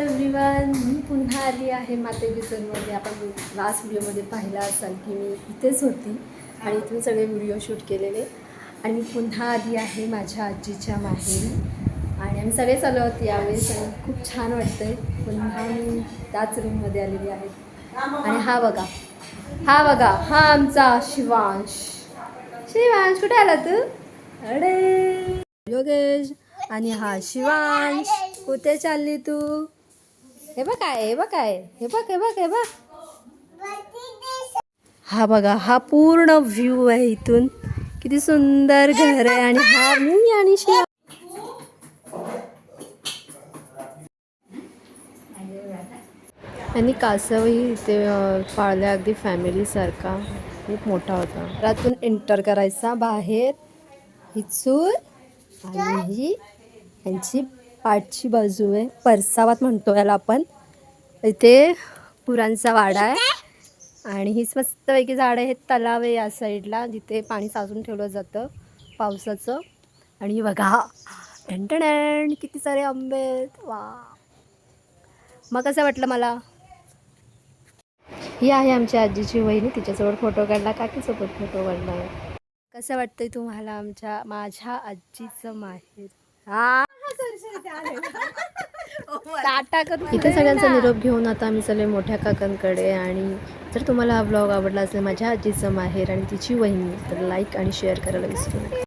Everyone, मी पुन्हा आली आहे मातेगिरीमध्ये. आपण लास्ट व्हिडिओमध्ये पाहिला असाल की मी इथेच होती आणि इथून सगळे व्हिडिओ शूट केलेले. आणि मी पुन्हा आली आहे माझ्या आजीच्या माहेरी आणि आम्ही सगळेच आलो होते यावेळेस आणि खूप छान वाटतं आहे. पुन्हा मी त्याच रूममध्ये आलेली आहे. आणि हा बघा हा आमचा शिवांश. शिवांश कुठे आला तू? अरे योगेश. आणि हा शिवांश. कुठे चालली तू? हे बघ काय, हे बघ काय, हे बघ हे बघ हे बघ. हा बघा, हा पूर्ण व्ह्यू आहे इथून. किती सुंदर घर आहे. आणि हा मी आणि शिवांश. आणि कासवही इथे पाळल्या अगदी फॅमिलीसारखा. खूप मोठा होता. घरातून एंटर करायचा बाहेर ही चूल आणि ही यांची पाठची बाजू आहे. परसावात म्हणतो याला आपण. इथे पुरांचा वाडा आहे आणि हीच मस्तपैकी झाडं आहेत. तलाव आहे या साईडला जिथे पाणी साचून ठेवलं जातं पावसाचं. आणि बघा टन किती सारे आंबे आहेत. वा, मग कसं वाटलं मला. ही आहे आमच्या आजीची वहिनी. तिच्यासोबत फोटो काढला, काकीसोबत फोटो काढला. कसं वाटतंय तुम्हाला माझ्या आजीचं माहेर? हा इथे सगळ्यांचा निरोप घेऊन आता आम्ही चालले मोठ्या काकांकडे. आणि जर तुम्हाला हा ब्लॉग आवडला असेल माझ्या आजीचं माहेर आणि तिची वहिनी तर लाईक आणि शेअर करायला विसरू नका.